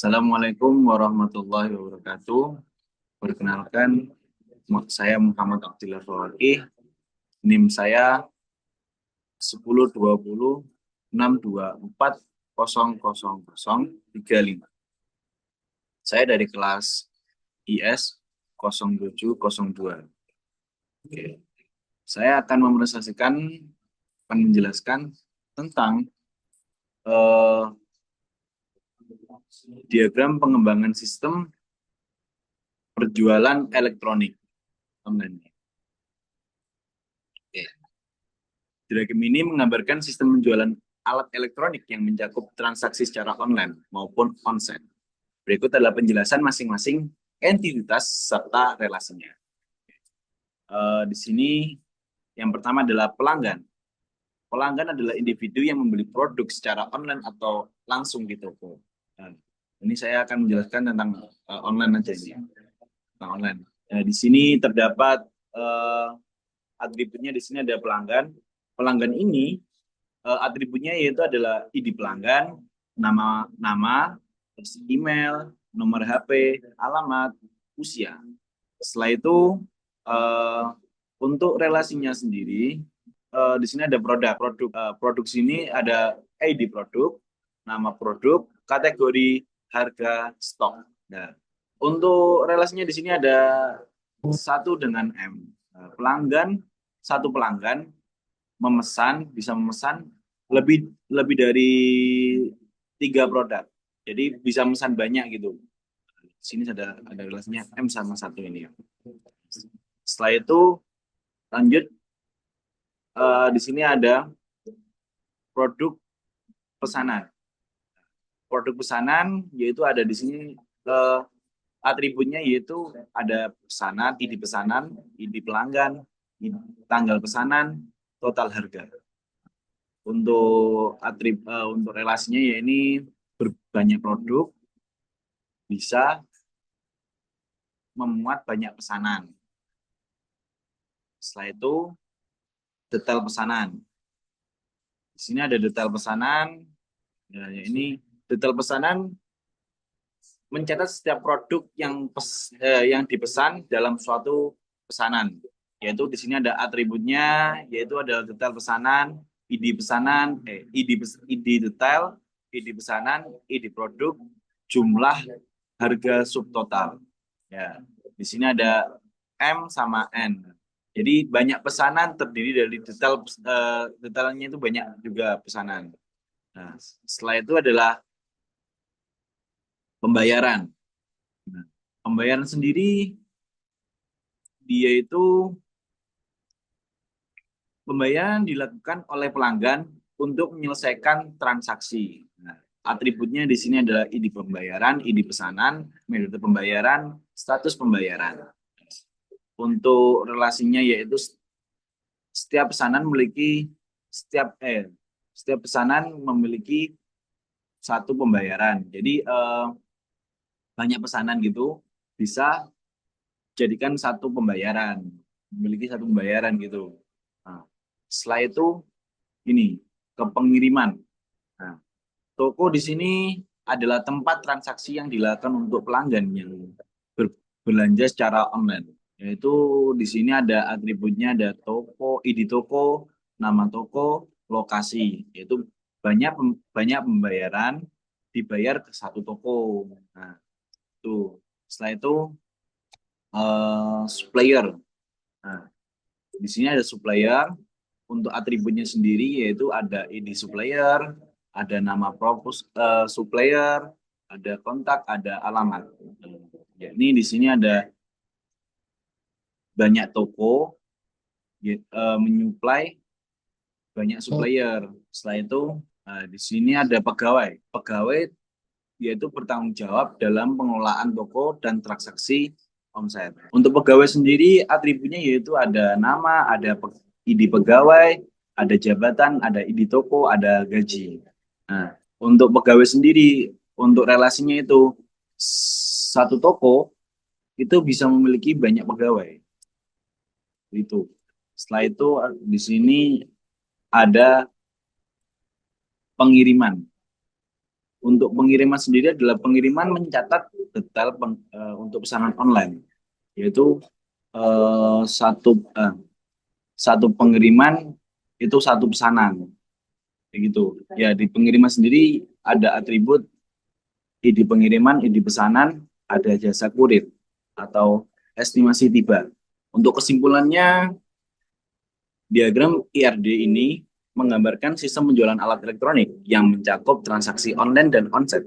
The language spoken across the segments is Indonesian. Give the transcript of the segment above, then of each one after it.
Assalamualaikum warahmatullahi wabarakatuh. Perkenalkan, saya Muhammad Abdillah Fawaki. NIM saya 102062640035. Saya dari kelas IS 0702. Oke. Saya akan menjelaskan tentang eh, diagram pengembangan sistem perjualan elektronik online. Oke. Diagram ini menggambarkan sistem penjualan alat elektronik yang mencakup transaksi secara online maupun onsite. Berikut adalah penjelasan masing-masing entitas serta relasinya. Di sini yang pertama adalah pelanggan. Pelanggan adalah individu yang membeli produk secara online atau langsung di toko. Nah, ini saya akan menjelaskan tentang online aja ini. Tentang online. Di sini terdapat atributnya. Di sini ada pelanggan. Pelanggan ini atributnya yaitu adalah ID pelanggan, nama, terus email, nomor HP, alamat, usia. Setelah itu untuk relasinya sendiri di sini ada produk sini ada ID produk, nama produk, kategori, harga, stok. Nah, untuk relasinya di sini ada satu dengan M. Satu pelanggan bisa memesan lebih lebih dari 3 produk. Jadi bisa memesan banyak gitu. Di sini ada relasinya M sama satu ini ya. Setelah itu lanjut di sini ada produk pesanan. Produk pesanan yaitu ada di sini atributnya yaitu ada pesanan, ID pelanggan, tanggal pesanan, total harga. Untuk relasinya ya ini berbanyak produk bisa memuat banyak pesanan. Setelah itu detail pesanan. Di sini ada detail pesanan. Ya, ini detail pesanan mencatat setiap produk yang dipesan dalam suatu pesanan. Yaitu di sini ada atributnya, yaitu ada detail pesanan, ID pesanan, ID detail, ID pesanan, ID produk, jumlah, harga subtotal. Ya, di sini ada M sama N. Jadi banyak pesanan terdiri dari detailnya itu banyak juga pesanan. Nah, setelah itu adalah pembayaran. Nah, pembayaran sendiri dia itu pembayaran dilakukan oleh pelanggan untuk menyelesaikan transaksi. Nah, atributnya di sini adalah ID pembayaran, ID pesanan, metode pembayaran, status pembayaran. Untuk relasinya yaitu setiap pesanan memiliki setiap eh setiap pesanan memiliki satu pembayaran. Jadi banyak pesanan gitu bisa jadikan satu pembayaran, memiliki satu pembayaran gitu. Nah, setelah itu ini ke pengiriman. Nah, toko di sini adalah tempat transaksi yang dilakukan untuk pelanggan yang berbelanja secara online. Yaitu di sini ada atributnya, ada toko, ID toko, nama toko, lokasi. Yaitu banyak pembayaran dibayar ke satu toko. Nah, itu. Setelah itu supplier. Nah, di sini ada supplier. Untuk atributnya sendiri yaitu ada ID supplier, ada nama supplier, ada kontak, ada alamat. Ya, ini di sini ada banyak toko menyuplai banyak supplier. Setelah itu di sini ada pegawai. Pegawai yaitu bertanggung jawab dalam pengelolaan toko dan transaksi omset. Untuk pegawai sendiri atributnya yaitu ada nama, ada ID pegawai, ada jabatan, ada ID toko, ada gaji. Nah, untuk pegawai sendiri, untuk relasinya itu satu toko itu bisa memiliki banyak pegawai. Itu. Setelah itu di sini ada pengiriman. Untuk pengiriman sendiri adalah pengiriman mencatat detail untuk pesanan online, yaitu eh, satu eh, satu pengiriman itu satu pesanan, kayak gitu. Ya, di pengiriman sendiri ada atribut ID pengiriman, ID pesanan, ada jasa kurir atau estimasi tiba. Untuk kesimpulannya, diagram IRD ini menggambarkan sistem penjualan alat elektronik yang mencakup transaksi online dan onsite.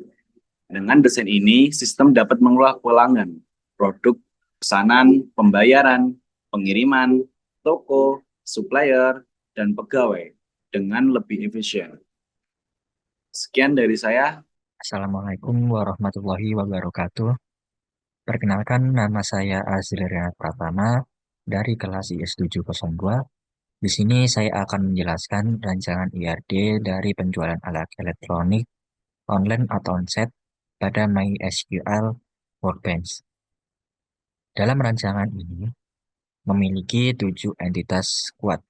Dengan desain ini, sistem dapat mengelola pelanggan, produk, pesanan, pembayaran, pengiriman, toko, supplier, dan pegawai dengan lebih efisien. Sekian dari saya. Assalamualaikum warahmatullahi wabarakatuh. Perkenalkan, nama saya Azriana Pratama dari kelas IS702. Di sini saya akan menjelaskan rancangan IRD dari penjualan alat elektronik online atau onset pada MySQL Workbench. Dalam rancangan ini memiliki 7 entitas kuat.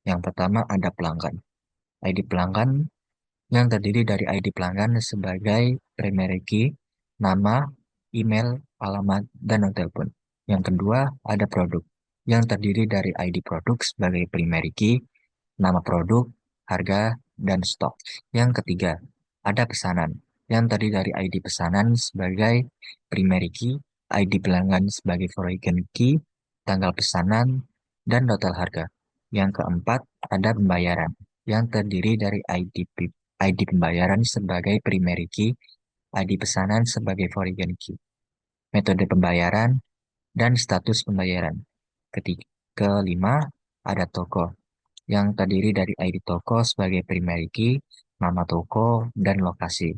Yang pertama ada pelanggan. ID pelanggan yang terdiri dari ID pelanggan sebagai primary key, nama, email, alamat, dan nomor telepon. Yang kedua, ada produk yang terdiri dari ID produk sebagai primary key, nama produk, harga, dan stok. Yang ketiga, ada pesanan yang terdiri dari ID pesanan sebagai primary key, ID pelanggan sebagai foreign key, tanggal pesanan, dan total harga. Yang keempat, ada pembayaran yang terdiri dari ID pembayaran sebagai primary key, ID pesanan sebagai foreign key, metode pembayaran, dan status pembayaran. Kelima, ada toko yang terdiri dari ID toko sebagai primary key, nama toko, dan lokasi.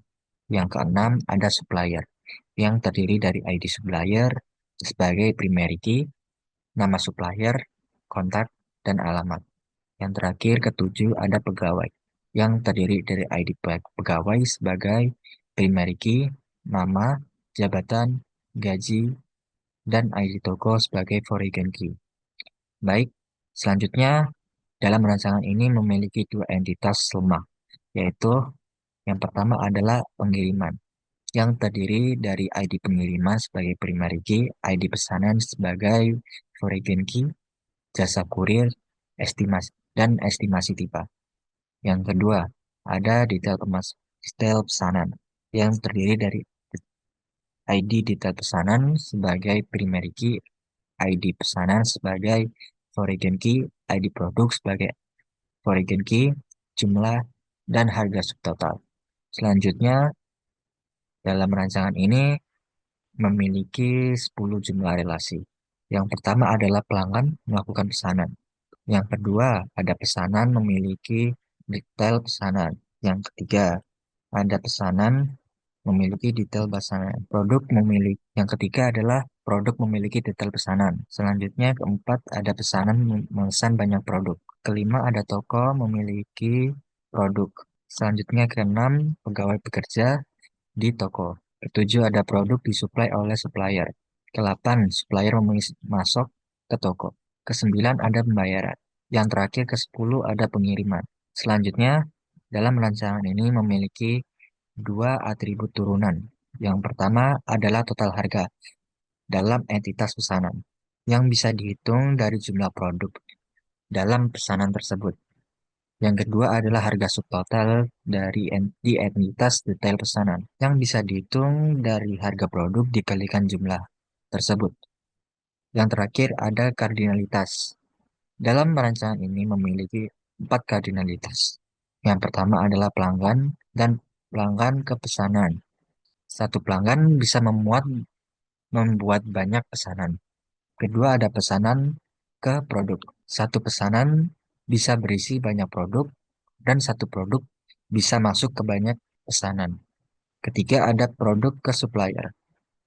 Yang keenam, ada supplier yang terdiri dari ID supplier sebagai primary key, nama supplier, kontak, dan alamat. Yang terakhir, ketujuh, ada pegawai yang terdiri dari ID pegawai sebagai primary key, nama, jabatan, gaji, dan ID toko sebagai foreign key. Baik, selanjutnya dalam rancangan ini memiliki dua entitas lemah, yaitu yang pertama adalah pengiriman, yang terdiri dari ID pengiriman sebagai primary key, ID pesanan sebagai foreign key, jasa kurir, estimasi, dan estimasi tipe. Yang kedua, ada detail pesanan yang terdiri dari ID detail pesanan sebagai primary key, ID pesanan sebagai foreign key, ID produk sebagai foreign key, jumlah, dan harga subtotal. Selanjutnya, dalam rancangan ini memiliki 10 jumlah relasi. Yang pertama adalah pelanggan melakukan pesanan. Yang kedua, ada pesanan memiliki detail pesanan. Yang ketiga, ada pesanan memiliki detail pesanan. Yang ketiga adalah produk memiliki detail pesanan. Selanjutnya, keempat, ada pesanan memesan banyak produk. Kelima, ada toko memiliki produk. Selanjutnya, keenam, pegawai bekerja di toko. Ketujuh, ada produk disuplai oleh supplier. Kedelapan, supplier masuk ke toko. Kesembilan, ada pembayaran. Yang terakhir, kesepuluh, ada pengiriman. Selanjutnya, dalam rancangan ini memiliki dua atribut turunan. Yang pertama adalah total harga dalam entitas pesanan, yang bisa dihitung dari jumlah produk dalam pesanan tersebut. Yang kedua adalah harga subtotal di entitas detail pesanan, yang bisa dihitung dari harga produk dikalikan jumlah tersebut. Yang terakhir ada kardinalitas. Dalam rancangan ini memiliki 4 kardinalitas. Yang pertama adalah pelanggan dan pelanggan ke pesanan. Satu pelanggan bisa membuat banyak pesanan. Kedua ada pesanan ke produk. Satu pesanan bisa berisi banyak produk dan satu produk bisa masuk ke banyak pesanan. Ketiga ada produk ke supplier.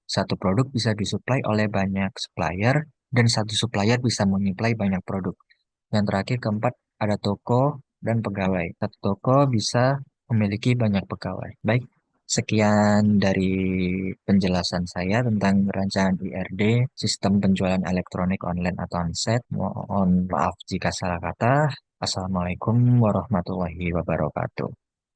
Satu produk bisa disuplai oleh banyak supplier dan satu supplier bisa menyuplai banyak produk. Yang terakhir keempat ada toko dan pegawai. Satu toko bisa memiliki banyak pegawai. Baik, sekian dari penjelasan saya tentang rancangan IRD, sistem penjualan elektronik online atau onset. Mohon maaf jika salah kata. Assalamualaikum warahmatullahi wabarakatuh.